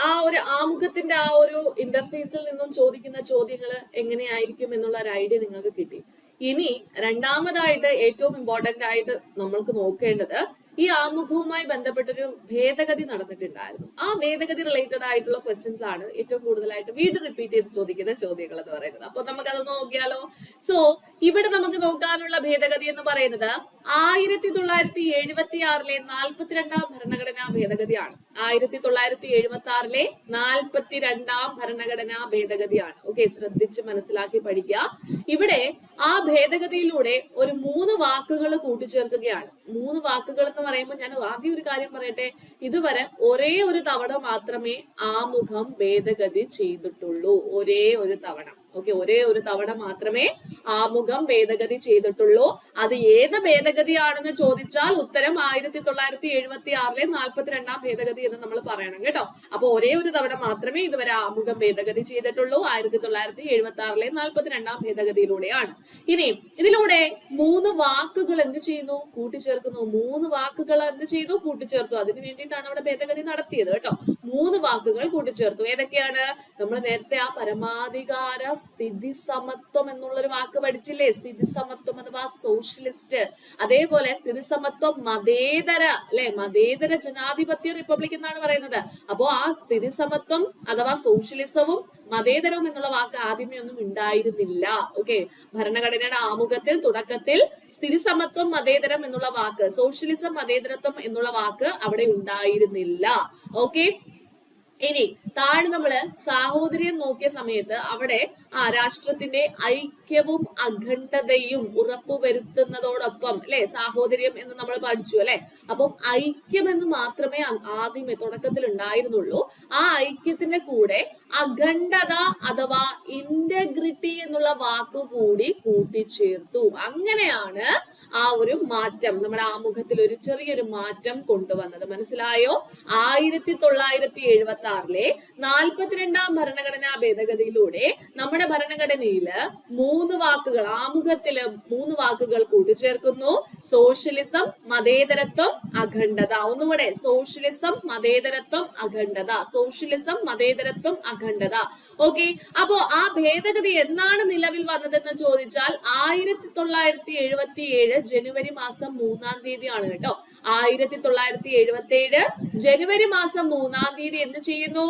ആ ഒരു ആമുഖത്തിന്റെ ആ ഒരു ഇന്റർഫേസിൽ നിന്നും ചോദിക്കുന്ന ചോദ്യങ്ങൾ എങ്ങനെയായിരിക്കും എന്നുള്ള ഒരു ഐഡിയ നിങ്ങൾക്ക് കിട്ടി. ഇനി രണ്ടാമതായിട്ട് ഏറ്റവും ഇമ്പോർട്ടന്റ് ആയിട്ട് നമ്മൾക്ക് നോക്കേണ്ടത് ഈ ആമുഖവുമായി ബന്ധപ്പെട്ടൊരു ഭേദഗതി നടന്നിട്ടുണ്ടായിരുന്നു. ആ ഭേദഗതി റിലേറ്റഡ് ആയിട്ടുള്ള ക്വസ്റ്റ്യൻസ് ആണ് ഏറ്റവും കൂടുതലായിട്ട് വീണ്ടും റിപ്പീറ്റ് ചെയ്ത് ചോദിക്കുന്ന ചോദ്യങ്ങൾ എന്ന് പറയുന്നത്. അപ്പൊ നമുക്കത് നോക്കിയാലോ. സോ ഇവിടെ നമുക്ക് നോക്കാനുള്ള ഭേദഗതി എന്ന് പറയുന്നത് 1976 42 ഭരണഘടനാ ഭേദഗതിയാണ്. 1976 42 ഭരണഘടനാ ഭേദഗതിയാണ്. ഓക്കെ, ശ്രദ്ധിച്ച് മനസ്സിലാക്കി പഠിക്കുക. ഇവിടെ ആ ഭേദഗതിയിലൂടെ ഒരു 3 വാക്കുകൾ കൂട്ടിച്ചേർക്കുകയാണ്. 3 വാക്കുകൾ എന്ന് പറയുമ്പോൾ ഞാൻ ആദ്യം ഒരു കാര്യം പറയട്ടെ, ഇതുവരെ ഒരേ ഒരു തവണ മാത്രമേ ആമുഖം ഭേദഗതി ചെയ്തിട്ടുള്ളൂ. ഒരേ ഒരു തവണ. ഓക്കെ, ഒരേ ഒരു തവണ മാത്രമേ ആമുഖം ഭേദഗതി ചെയ്തിട്ടുള്ളൂ. അത് ഏത് ഭേദഗതിയാണെന്ന് ചോദിച്ചാൽ ഉത്തരം 1976 42 ഭേദഗതി എന്ന് നമ്മൾ പറയണം കേട്ടോ. അപ്പൊ ഒരേ ഒരു തവണ മാത്രമേ ഇതുവരെ ആമുഖം ഭേദഗതി ചെയ്തിട്ടുള്ളൂ. 1976 42 ഭേദഗതിയിലൂടെയാണ്. ഇനി ഇതിലൂടെ 3 വാക്കുകൾ എന്ത് ചെയ്യുന്നു? കൂട്ടിച്ചേർക്കുന്നു. 3 വാക്കുകൾ എന്ത് ചെയ്തു? കൂട്ടിച്ചേർത്തു. അതിനു വേണ്ടിയിട്ടാണ് അവിടെ ഭേദഗതി നടത്തിയത് കേട്ടോ. 3 വാക്കുകൾ കൂട്ടിച്ചേർത്തു. ഏതൊക്കെയാണ്? നമ്മൾ നേരത്തെ ആ പരമാധികാര സ്ഥിതി സമത്വം എന്നുള്ളൊരു വാക്ക് പഠിച്ചില്ലേ? സ്ഥിതി സമത്വം അഥവാ സോഷ്യലിസ്റ്റ്. അതേപോലെ സ്ഥിതി സമത്വം മതേതര, അല്ലെ? മതേതര ജനാധിപത്യ റിപ്പബ്ലിക് എന്നാണ് പറയുന്നത്. അപ്പോ ആ സ്ഥിതി സമത്വം അഥവാ സോഷ്യലിസവും മതേതരവും എന്നുള്ള വാക്ക് ആദ്യമേ ഒന്നും ഉണ്ടായിരുന്നില്ല. ഓക്കെ, ഭരണഘടനയുടെ ആമുഖത്തിൽ തുടക്കത്തിൽ സ്ഥിതി സമത്വം മതേതരം എന്നുള്ള വാക്ക്, സോഷ്യലിസം മതേതരത്വം എന്നുള്ള വാക്ക് അവിടെ ഉണ്ടായിരുന്നില്ല. ഓക്കെ, ഇനി താഴെ നമ്മള് സാഹോദര്യം നോക്കിയ സമയത്ത് അവിടെ രാഷ്ട്രത്തിന്റെ ഐക്യവും അഖണ്ഡതയും ഉറപ്പുവരുത്തുന്നതോടൊപ്പം, അല്ലെ, സാഹോദര്യം എന്ന് നമ്മൾ പഠിച്ചു അല്ലെ. അപ്പം ഐക്യം എന്ന് മാത്രമേ ആദ്യമേ തുടക്കത്തിൽ ഉണ്ടായിരുന്നുള്ളൂ. ആ ഐക്യത്തിന്റെ കൂടെ അഖണ്ഡത അഥവാ ഇന്റഗ്രിറ്റി എന്നുള്ള വാക്കുകൂടി കൂട്ടിച്ചേർത്തു. അങ്ങനെയാണ് ആ ഒരു മാറ്റം, നമ്മുടെ ആമുഖത്തിൽ ഒരു ചെറിയൊരു മാറ്റം കൊണ്ടുവന്നത്. മനസ്സിലായോ? 1976 42 ഭരണഘടനാ ഭേദഗതിയിലൂടെ നമ്മുടെ ഭരണഘടനയില് 3 വാക്കുകൾ, ആമുഖത്തില് 3 വാക്കുകൾ കൂട്ടിച്ചേർക്കുന്നു. സോഷ്യലിസം, മതേതരത്വം, അഖണ്ഡത. ഒന്നുകൂടെ, സോഷ്യലിസം, മതേതരത്വം, അഖണ്ഡത. സോഷ്യലിസം, മതേതരത്വം, അഖണ്ഡത. ഓക്കെ, അപ്പോ ആ ഭേദഗതി എന്നാണ് നിലവിൽ വന്നതെന്ന് ചോദിച്ചാൽ 1977 ജനുവരി മാസം 3-ാം തീയതിയാണ് കേട്ടോ. 1977 ജനുവരി മാസം 3-ാം തീയതി എന്ത് ചെയ്യുന്നു?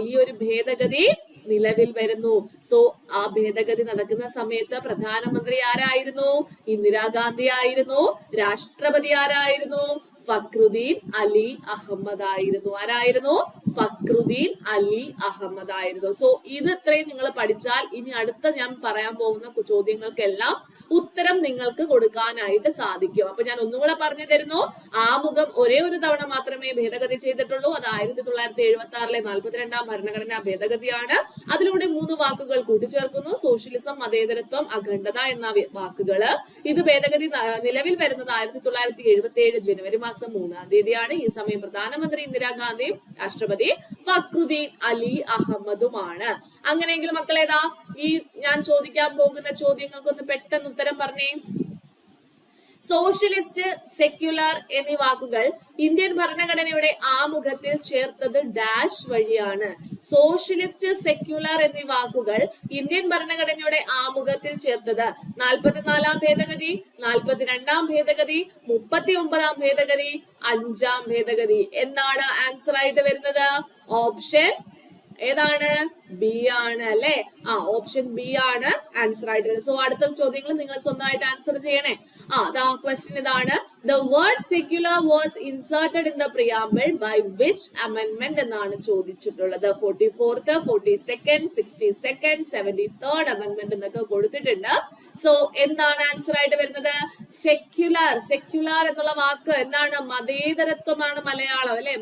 ഈ ഒരു ഭേദഗതി നിലവിൽ വരുന്നു. സോ ആ ഭേദഗതി നടക്കുന്ന സമയത്ത് പ്രധാനമന്ത്രി ആരായിരുന്നു? ഇന്ദിരാഗാന്ധി ആയിരുന്നു. രാഷ്ട്രപതി ആരായിരുന്നു? ഫക്രുദ്ദീൻ അലി അഹമ്മദ് ആയിരുന്നു. ആരായിരുന്നു? ഫക്രുദ്ദീൻ അലി അഹമ്മദ് ആയിരുന്നു. സോ ഇത് ഇത്രയും നിങ്ങൾ പഠിച്ചാൽ ഇനി അടുത്ത ഞാൻ പറയാൻ പോകുന്ന ചോദ്യങ്ങൾക്കെല്ലാം ഉത്തരം നിങ്ങൾക്ക് കൊടുക്കാനായിട്ട് സാധിക്കും. അപ്പൊ ഞാൻ ഒന്നുകൂടെ പറഞ്ഞു തരുന്നു. ആമുഖം ഒരേ ഒരു തവണ മാത്രമേ ഭേദഗതി ചെയ്തിട്ടുള്ളൂ. അത് 1976 42 ഭരണഘടനാ ഭേദഗതിയാണ്. അതിലൂടെ 3 വാക്കുകൾ കൂട്ടിച്ചേർക്കുന്നു. സോഷ്യലിസം, മതേതരത്വം, അഖണ്ഡത എന്ന വാക്കുകള്. ഇത് ഭേദഗതി നിലവിൽ വരുന്നത് 1977 ജനുവരി മാസം 3-ാം തീയതിയാണ്. ഈ സമയം പ്രധാനമന്ത്രി ഇന്ദിരാഗാന്ധിയും രാഷ്ട്രപതി ഫക്രുദ്ദീൻ അലി അഹമ്മദുമാണ്. അങ്ങനെയെങ്കിൽ മക്കളേതാ ഈ ഞാൻ ചോദിക്കാൻ പോകുന്ന ചോദ്യങ്ങൾക്കൊന്ന് പെട്ടെന്ന് ഉത്തരം പറഞ്ഞേ. സോഷ്യലിസ്റ്റ്, സെക്യുലർ എന്നീ വാക്കുകൾ ഇന്ത്യൻ ഭരണഘടനയുടെ ആമുഖത്തിൽ ചേർത്തത് ഡാഷ് വഴിയാണ്. സോഷ്യലിസ്റ്റ്, സെക്യുലർ എന്നീ വാക്കുകൾ ഇന്ത്യൻ ഭരണഘടനയുടെ ആമുഖത്തിൽ ചേർത്തത് 44-ാം ഭേദഗതി, 42-ാം ഭേദഗതി, 39-ാം ഭേദഗതി, 5-ാം ഭേദഗതി. എന്താണ് ആൻസർ ആയിട്ട് വരുന്നത്? ഓപ്ഷൻ ഏതാണ്? ബി ആണ് അല്ലെ. ഓപ്ഷൻ ബി ആണ് ആൻസർ ആയിട്ട് വരുന്നത്. സോ അടുത്ത ചോദ്യങ്ങൾ നിങ്ങൾ സ്വന്തമായിട്ട് ആൻസർ ചെയ്യണേ. ക്വസ്റ്റ്യൻ ഇതാണ്. The word secular was inserted in the preamble by which amendment എന്നാണ് ചോദിച്ചിട്ടുള്ളത്. 44th, 42nd, 62nd, 73rd amendment എന്നൊക്കെ കൊടുത്തിട്ടുണ്ട്. സോ എന്താണ് ആൻസർ ആയിട്ട് വരുന്നത്? സെക്യുലർ. സെക്യുലർ എന്നുള്ള വാക്ക് എന്താണ്? മതേതരത്വമാണ് മലയാളം അല്ലെ?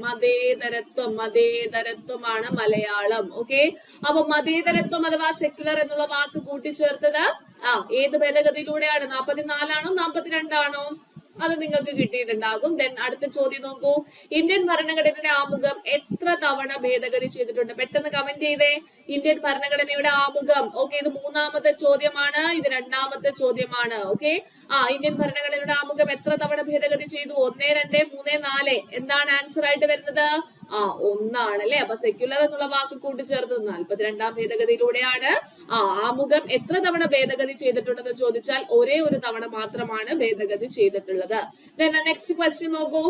മതേതരത്വമാണ് മലയാളം. ഓക്കെ, അപ്പൊ മതേതരത്വം അഥവാ സെക്യുലർ എന്നുള്ള വാക്ക് കൂട്ടിച്ചേർത്തത് ഏത് ഭേദഗതിയിലൂടെയാണ്? 44 42 അത് നിങ്ങൾക്ക് കിട്ടിയിട്ടുണ്ടാകും. ദെൻ അടുത്ത ചോദ്യം നോക്കൂ. ഇന്ത്യൻ ഭരണഘടനയുടെ ആമുഖം എത്ര തവണ ഭേദഗതി ചെയ്തിട്ടുണ്ട്? പെട്ടെന്ന് കമന്റ് ചെയ്തേ. ഇന്ത്യൻ ഭരണഘടനയുടെ ആമുഖം. ഓക്കെ, ഇത് 3ാമത്തെ ചോദ്യമാണ്, ഇത് 2ാമത്തെ ചോദ്യമാണ്. ഓക്കെ, ഇന്ത്യൻ ഭരണഘടനയുടെ ആമുഖം എത്ര തവണ ഭേദഗതി ചെയ്തു? 1, 2, 3, 4. എന്താണ് ആൻസർ ആയിട്ട് വരുന്നത്? 1 അല്ലെ? അപ്പൊ സെക്യുലർ എന്നുള്ള വാക്ക് കൂട്ടിച്ചേർത്തത് 42ാം ഭേദഗതിയിലൂടെയാണ്. ആമുഖം എത്ര തവണ ഭേദഗതി ചെയ്തിട്ടുണ്ടെന്ന് ചോദിച്ചാൽ ഒരേ ഒരു തവണ മാത്രമാണ് ഭേദഗതി ചെയ്തിട്ടുള്ളത്. നെക്സ്റ്റ് ക്വസ്റ്റ്യൻ നോക്കൂ.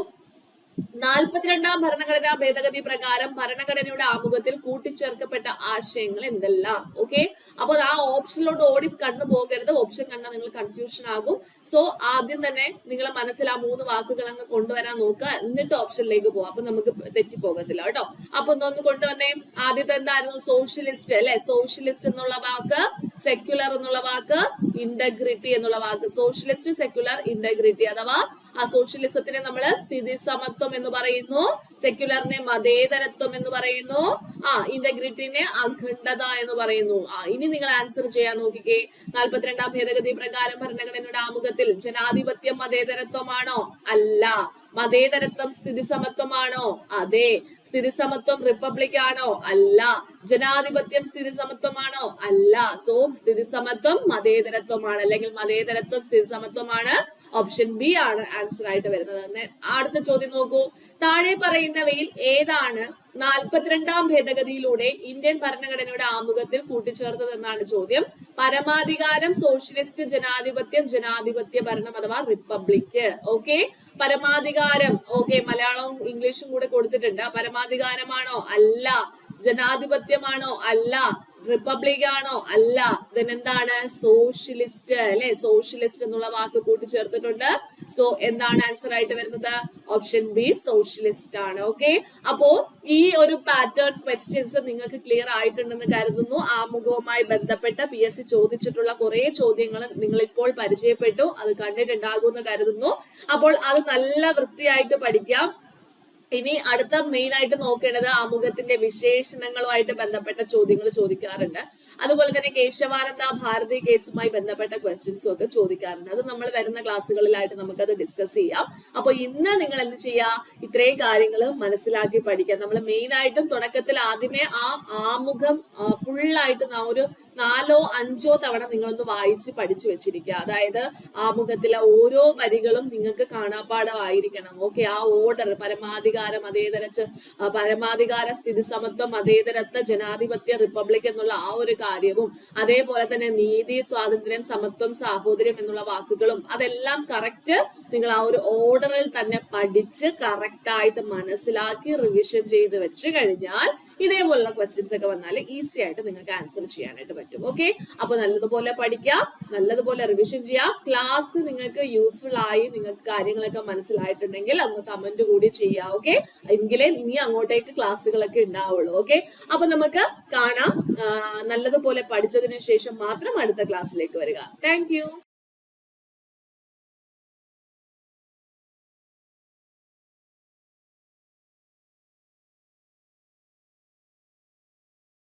42ാം ഭരണഘടനാ ഭേദഗതി പ്രകാരം ഭരണഘടനയുടെ ആമുഖത്തിൽ കൂട്ടിച്ചേർക്കപ്പെട്ട ആശയങ്ങൾ എന്തെല്ലാം? ഓക്കെ, അപ്പൊ ആ ഓപ്ഷനിലോട്ട് ഓടി കണ്ണു പോകരുത്. ഓപ്ഷൻ കണ്ടാൽ നിങ്ങൾ കൺഫ്യൂഷൻ ആകും. സോ ആദ്യം തന്നെ നിങ്ങൾ മനസ്സിൽ ആ 3 വാക്കുകൾ അങ്ങ് കൊണ്ടുവരാൻ നോക്കുക, എന്നിട്ട് ഓപ്ഷനിലേക്ക് പോവാം. അപ്പൊ നമുക്ക് തെറ്റിപ്പോകത്തില്ല കേട്ടോ. അപ്പൊ ഒന്ന് കൊണ്ടുവന്നേ. ആദ്യത്തെ എന്തായിരുന്നു? സോഷ്യലിസ്റ്റ് അല്ലെ? സോഷ്യലിസ്റ്റ് എന്നുള്ള വാക്ക്, സെക്യുലർ എന്നുള്ള വാക്ക്, ഇന്റഗ്രിറ്റി എന്നുള്ള വാക്ക്. Socialist, secular, integrity. അഥവാ സോഷ്യലിസത്തിനെ നമ്മൾ സ്ഥിതി സമത്വം എന്ന് പറയുന്നു, സെക്യുലറിനെ മതേതരത്വം എന്ന് പറയുന്നു, ഇന്റഗ്രിറ്റിനെ അഖണ്ഡത എന്ന് പറയുന്നു. ഇനി നിങ്ങൾ ആൻസർ ചെയ്യാൻ നോക്കിക്കേ. 42ാം ഭേദഗതി പ്രകാരം ഭരണഘടനയുടെ ആമുഖത്തിൽ ജനാധിപത്യം മതേതരത്വമാണോ? അല്ല. മതേതരത്വം സ്ഥിതി സമത്വമാണോ? അതെ. സ്ഥിതി സമത്വം റിപ്പബ്ലിക് ആണോ? അല്ല. ജനാധിപത്യം സ്ഥിതി സമത്വമാണോ? അല്ല. സോ സ്ഥിതി സമത്വം മതേതരത്വമാണ്, അല്ലെങ്കിൽ മതേതരത്വം സ്ഥിതി സമത്വമാണ്. ഓപ്ഷൻ ബി ആണ് ആൻസർ ആയിട്ട് വരുന്നത്. അടുത്ത ചോദ്യം നോക്കൂ. താഴെ പറയുന്നവയിൽ ഏതാണ് 42ാം ഭേദഗതിയിലൂടെ ഇന്ത്യൻ ഭരണഘടനയുടെ ആമുഖത്തിൽ കൂട്ടിച്ചേർത്തതെന്നാണ് ചോദ്യം. പരമാധികാരം, സോഷ്യലിസ്റ്റ്, ജനാധിപത്യം, ജനാധിപത്യ ഭരണം അഥവാ റിപ്പബ്ലിക്. ഓക്കെ, പരമാധികാരം. ഓക്കെ, മലയാളവും ഇംഗ്ലീഷും കൂടെ കൊടുത്തിട്ടുണ്ട്. പരമാധികാരമാണോ? അല്ല. ജനാധിപത്യമാണോ? അല്ല. റിപ്പബ്ലിക് ആണോ? അല്ല. എന്താണ്? സോഷ്യലിസ്റ്റ് അല്ലെ? സോഷ്യലിസ്റ്റ് എന്നുള്ള വാക്ക് കൂട്ടിച്ചേർത്തിട്ടുണ്ട്. സോ എന്താണ് ആൻസർ ആയിട്ട് വരുന്നത്? ഓപ്ഷൻ ബി സോഷ്യലിസ്റ്റ് ആണ്. ഓക്കെ, അപ്പോ ഈ ഒരു പാറ്റേൺ ക്വസ്റ്റ്യൻസ് നിങ്ങൾക്ക് ക്ലിയർ ആയിട്ടുണ്ടെന്ന് കരുതുന്നു. ആമുഖവുമായി ബന്ധപ്പെട്ട PSC ചോദിച്ചിട്ടുള്ള കുറെ ചോദ്യങ്ങൾ നിങ്ങൾ ഇപ്പോൾ പരിചയപ്പെട്ടു, അത് കണ്ടിട്ടുണ്ടാകുമെന്ന് കരുതുന്നു. അപ്പോൾ അത് നല്ല വൃത്തിയായിട്ട് പഠിക്കാം. ഇനി അടുത്ത മെയിൻ ആയിട്ട് നോക്കേണ്ടത് ആമുഖത്തിന്റെ വിശേഷണങ്ങളുമായിട്ട് ബന്ധപ്പെട്ട ചോദ്യങ്ങൾ ചോദിക്കാറുണ്ട്. അതുപോലെ തന്നെ കേശവാനന്ദ ഭാരതി കേസുമായി ബന്ധപ്പെട്ട ക്വസ്റ്റ്യൻസും ഒക്കെ ചോദിക്കാറുണ്ട്. അത് നമ്മൾ വരുന്ന ക്ലാസ്സുകളിലായിട്ട് നമുക്കത് ഡിസ്കസ് ചെയ്യാം. അപ്പൊ ഇന്ന് നിങ്ങൾ എന്ത് ചെയ്യാ? ഇത്രയും കാര്യങ്ങൾ മനസ്സിലാക്കി പഠിക്കാം. നമ്മൾ മെയിൻ ആയിട്ടും തുടക്കത്തിൽ ആദ്യമേ ആമുഖം ഫുള്ളായിട്ട് ഒരു 4 5 തവണ നിങ്ങളൊന്ന് വായിച്ച് പഠിച്ചു വെച്ചിരിക്കുക. അതായത് ആമുഖത്തിലെ ഓരോ വരികളും നിങ്ങൾക്ക് കാണാപ്പാഠമായിരിക്കണം. ഓക്കെ, ആ ഓർഡർ പരമാധികാര സ്ഥിതി സമത്വം മതേതരത്വ ജനാധിപത്യ റിപ്പബ്ലിക് എന്നുള്ള ആ ഒരു കാര്യവും, അതേപോലെ തന്നെ നീതി, സ്വാതന്ത്ര്യം, സമത്വം, സാഹോദര്യം എന്നുള്ള വാക്കുകളും അതെല്ലാം കറക്റ്റ് നിങ്ങൾ ആ ഒരു ഓർഡറിൽ തന്നെ പഠിച്ച് കറക്റ്റ് ആയിട്ട് മനസ്സിലാക്കി റിവിഷൻ ചെയ്ത് വെച്ച് കഴിഞ്ഞാൽ ഇതേപോലുള്ള ക്വസ്റ്റ്യൻസ് ഒക്കെ വന്നാൽ ഈസി ആയിട്ട് നിങ്ങൾക്ക് ആൻസർ ചെയ്യാനായിട്ട് പറ്റും. ഓക്കെ, അപ്പൊ നല്ലതുപോലെ പഠിക്കാം, നല്ലതുപോലെ റിവിഷൻ ചെയ്യാം. ക്ലാസ് നിങ്ങൾക്ക് യൂസ്ഫുൾ ആയി, നിങ്ങൾക്ക് കാര്യങ്ങളൊക്കെ മനസ്സിലായിട്ടുണ്ടെങ്കിൽ ഒന്ന് കമന്റ് കൂടി ചെയ്യാം. ഓക്കെ, എങ്കിലേ ഇനി അങ്ങോട്ടേക്ക് ക്ലാസ്സുകളൊക്കെ ഉണ്ടാവുള്ളൂ. ഓക്കെ, അപ്പൊ നമുക്ക് കാണാം. നല്ലതുപോലെ പഠിച്ചതിന് ശേഷം മാത്രം അടുത്ത ക്ലാസ്സിലേക്ക് വരിക. Thank you.